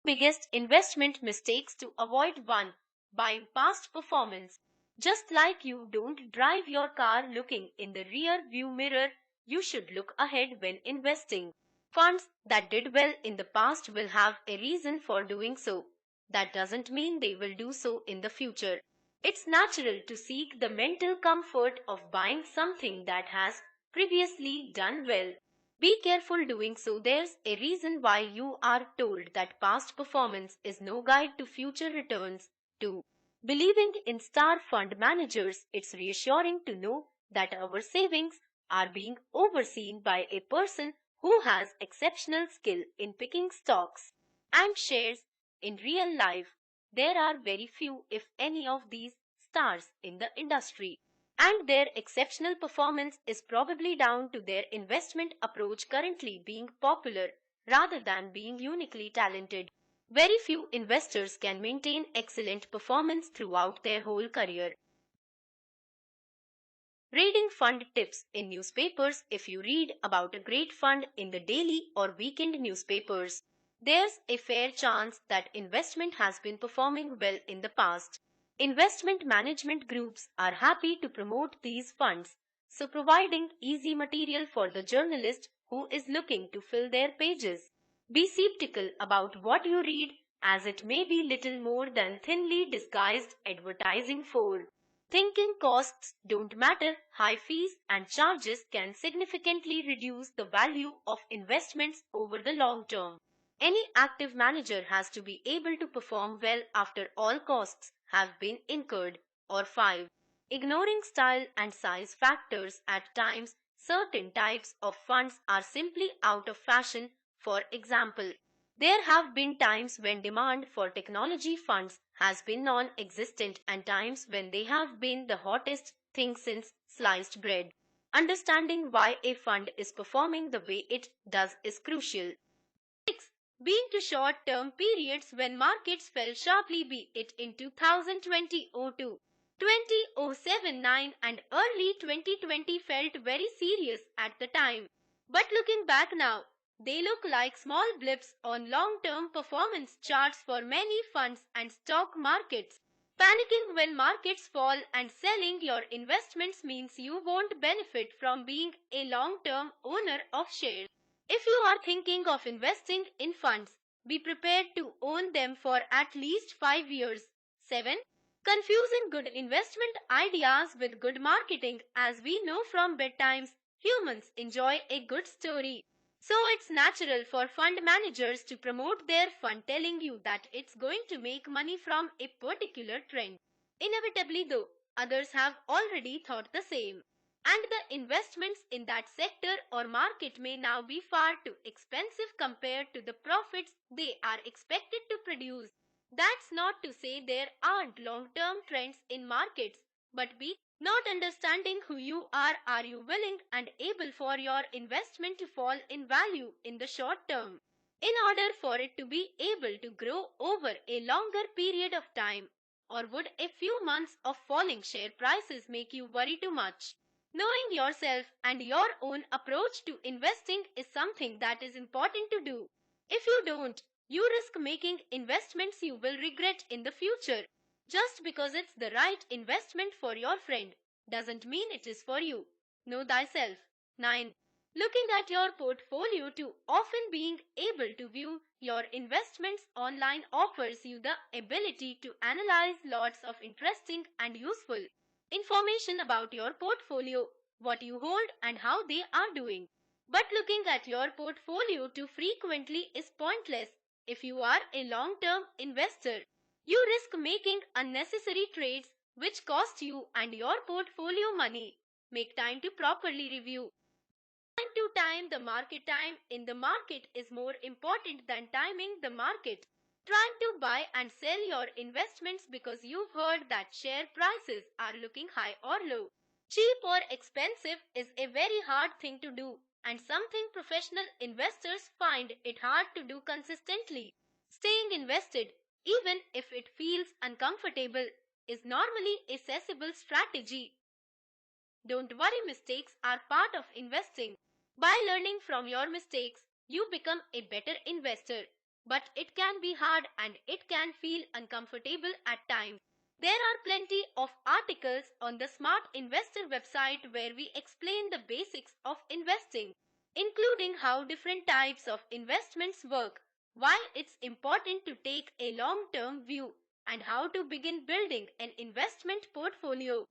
Biggest investment mistakes to avoid. 1. Buying past performance. Just like you don't drive your car looking in the rear view mirror, you should look ahead when investing. Funds that did well in the past will have a reason for doing so. That doesn't mean they will do so in the future. It's natural to seek the mental comfort of buying something that has previously done well. Be careful doing so. There's a reason why you are told that past performance is no guide to future returns. 2. Believing in star fund managers. It's reassuring to know that our savings are being overseen by a person who has exceptional skill in picking stocks and shares. In real life, there are very few, if any, of these stars in the industry, and their exceptional performance is probably down to their investment approach currently being popular rather than being uniquely talented. Very few investors can maintain excellent performance throughout their whole career. Reading fund tips in newspapers. If you read about a great fund in the daily or weekend newspapers, there's a fair chance that investment has been performing well in the past. Investment management groups are happy to promote these funds, so providing easy material for the journalist who is looking to fill their pages. Be skeptical about what you read, as it may be little more than thinly disguised advertising for. Thinking costs don't matter. High fees and charges can significantly reduce the value of investments over the long term. Any active manager has to be able to perform well after all costs have been incurred. Or 5. Ignoring style and size factors. At times, certain types of funds are simply out of fashion. For example, there have been times when demand for technology funds has been non-existent and times when they have been the hottest thing since sliced bread. Understanding why a fund is performing the way it does is crucial. 6. Being to short-term periods when markets fell sharply, be it in 2020, 2007, and early 2020, felt very serious at the time. But looking back now, they look like small blips on long-term performance charts for many funds and stock markets. Panicking when markets fall and selling your investments means you won't benefit from being a long-term owner of shares. If you are thinking of investing in funds, be prepared to own them for at least 5 years. 7. Confusing good investment ideas with good marketing. As we know from bedtimes, humans enjoy a good story. So it's natural for fund managers to promote their fund telling you that it's going to make money from a particular trend. Inevitably though, others have already thought the same. And the investments in that sector or market may now be far too expensive compared to the profits they are expected to produce. That's not to say there aren't long-term trends in markets, but be not understanding who you are you willing and able for your investment to fall in value in the short term? In order for it to be able to grow over a longer period of time, or would a few months of falling share prices make you worry too much? Knowing yourself and your own approach to investing is something that is important to do. If you don't, you risk making investments you will regret in the future. Just because it's the right investment for your friend doesn't mean it is for you. Know thyself. 9. Looking at your portfolio too often. Being able to view your investments online offers you the ability to analyze lots of interesting and useful information about your portfolio, what you hold and how they are doing. But looking at your portfolio too frequently is pointless. If you are a long-term investor, you risk making unnecessary trades which cost you and your portfolio money. Make time to properly review. Time to time the market. Time in the market is more important than timing the market. Trying to buy and sell your investments because you've heard that share prices are looking high or low, cheap or expensive, is a very hard thing to do, and something professional investors find it hard to do consistently. Staying invested, even if it feels uncomfortable, is normally a sensible strategy. Don't worry, mistakes are part of investing. By learning from your mistakes, you become a better investor. but it can be hard and it can feel uncomfortable at times. There are plenty of articles on the Smart Investor website where we explain the basics of investing, including how different types of investments work, why it's important to take a long term view, and how to begin building an investment portfolio.